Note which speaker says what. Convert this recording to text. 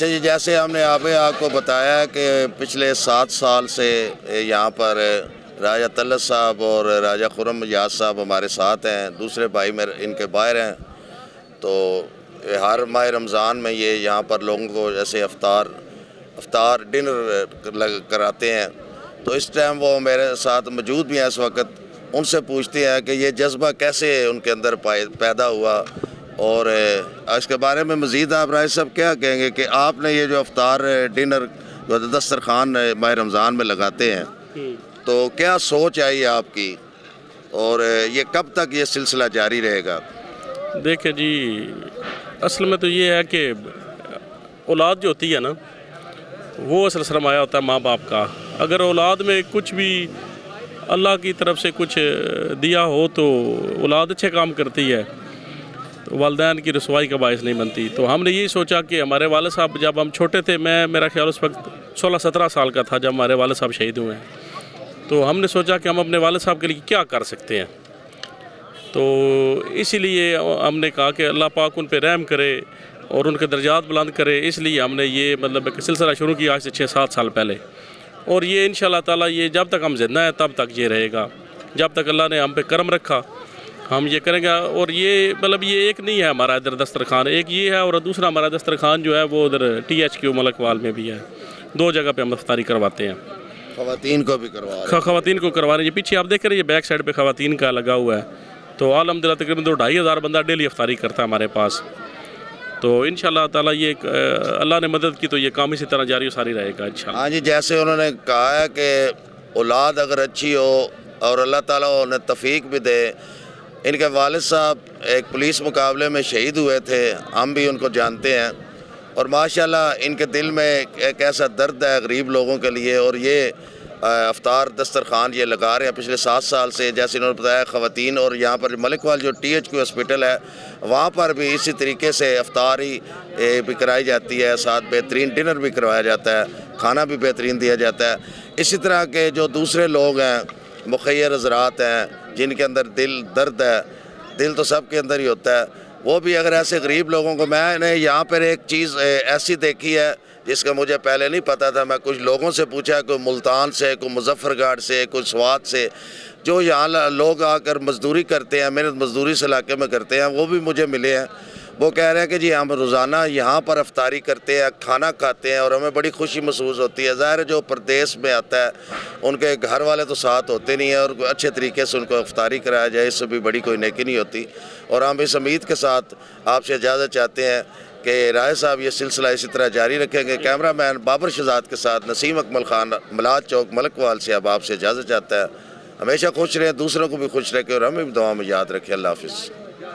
Speaker 1: اچھا جی، جیسے ہم نے آپ کو بتایا کہ پچھلے 7 سال سے یہاں پر راجہ طلعت صاحب اور راجہ خرم یاز صاحب ہمارے ساتھ ہیں، دوسرے بھائی میں ان کے باہر ہیں، تو ہر ماہ رمضان میں یہ یہاں پر لوگوں کو جیسے افطار ڈنر کراتے ہیں، تو اس ٹائم وہ میرے ساتھ موجود بھی ہیں اس وقت۔ ان سے پوچھتے ہیں کہ یہ جذبہ کیسے ان کے اندر پیدا ہوا، اور اس کے بارے میں مزید آپ رائے صاحب کیا کہیں گے کہ آپ نے یہ جو افطار ڈنر جو دسترخوان ماہ رمضان میں لگاتے ہیں، تو کیا سوچ آئی آپ کی، اور یہ کب تک یہ سلسلہ جاری رہے گا؟
Speaker 2: دیکھیں جی، اصل میں تو یہ ہے کہ اولاد جو ہوتی ہے نا، وہ اصل سرمایہ ہوتا ہے ماں باپ کا۔ اگر اولاد میں کچھ بھی اللہ کی طرف سے کچھ دیا ہو تو اولاد اچھے کام کرتی ہے، تو والدین کی رسوائی کا باعث نہیں بنتی۔ تو ہم نے یہی سوچا کہ ہمارے والد صاحب جب ہم چھوٹے تھے، میرا خیال اس وقت 16-17 سال کا تھا جب ہمارے والد صاحب شہید ہوئے ہیں، تو ہم نے سوچا کہ ہم اپنے والد صاحب کے لیے کیا کر سکتے ہیں، تو اسی لیے ہم نے کہا کہ اللہ پاک ان پہ رحم کرے اور ان کے درجات بلند کرے، اس لیے ہم نے یہ مطلب ایک سلسلہ شروع کیا آج سے 6-7 سال پہلے، اور یہ انشاءاللہ تعالی یہ جب تک ہم زندہ ہیں تب تک یہ رہے گا، جب تک اللہ نے ہم پہ کرم رکھا ہم یہ کریں گے۔ اور یہ مطلب یہ ایک نہیں ہے ہمارا ادھر دسترخوان، ایک یہ ہے، اور دوسرا ہمارا دسترخوان جو ہے وہ ادھر THQ ملک وال میں بھی ہے، 2 جگہ پہ ہم افطاری کرواتے ہیں۔
Speaker 1: خواتین کو بھی کروا رہے ہیں؟
Speaker 2: خواتین کو کروا رہے ہیں، یہ پیچھے آپ دیکھ رہے ہیں، یہ بیک سائڈ پہ خواتین کا لگا ہوا ہے، تو الحمدللہ تقریباً 2,500 بندہ ڈیلی افطاری کرتا ہے ہمارے پاس، تو انشاءاللہ تعالیٰ یہ اللہ نے مدد کی تو یہ کام اسی طرح جاری و ساری رہے گا انشاءاللہ۔
Speaker 1: ہاں جی، جیسے انہوں نے کہا ہے کہ اولاد اگر اچھی ہو اور اللہ تعالیٰ انہیں توفیق بھی دے، ان کے والد صاحب ایک پولیس مقابلے میں شہید ہوئے تھے، ہم بھی ان کو جانتے ہیں، اور ماشاءاللہ ان کے دل میں ایک ایسا درد ہے غریب لوگوں کے لیے، اور یہ افطار دسترخوان یہ لگا رہے ہیں پچھلے 7 سال سے، جیسے انہوں نے بتایا خواتین، اور یہاں پر ملک وال جو THQ ہاسپٹل ہے وہاں پر بھی اسی طریقے سے افطاری بھی کرائی جاتی ہے، ساتھ بہترین ڈنر بھی کروایا جاتا ہے، کھانا بھی بہترین دیا جاتا ہے۔ اسی طرح کے جو دوسرے لوگ ہیں، مخیر حضرات ہیں، جن کے اندر درد ہے، دل تو سب کے اندر ہی ہوتا ہے، وہ بھی اگر ایسے غریب لوگوں کو، میں نے یہاں پر ایک چیز ایسی دیکھی ہے جس کا مجھے پہلے نہیں پتا تھا، میں کچھ لوگوں سے پوچھا، کوئی ملتان سے، کوئی مظفر گڑھ سے، کوئی سوات سے، جو یہاں لوگ آ کر مزدوری کرتے ہیں، محنت مزدوری اس علاقے میں کرتے ہیں، وہ بھی مجھے ملے ہیں، وہ کہہ رہے ہیں کہ جی ہم روزانہ یہاں پر افطاری کرتے ہیں، کھانا کھاتے ہیں، اور ہمیں بڑی خوشی محسوس ہوتی ہے۔ ظاہر ہے جو پردیس میں آتا ہے ان کے گھر والے تو ساتھ ہوتے نہیں ہیں، اور اچھے طریقے سے ان کو افطاری کرایا جائے، اس سے بھی بڑی کوئی نیکی نہیں ہوتی، اور ہم اس امید کے ساتھ آپ سے اجازت چاہتے ہیں کہ راہی صاحب یہ سلسلہ اسی طرح جاری رکھیں گے۔ کیمرہ مین بابر شہزاد کے ساتھ نسیم اکمل خان، ملاد چوک، ملک وال سے اب آپ سے اجازت چاہتا ہے۔ ہمیشہ خوش رہیں، دوسروں کو بھی خوش رکھیں، اور ہمیں بھی دعا میں یاد رکھیں۔ اللہ حافظ۔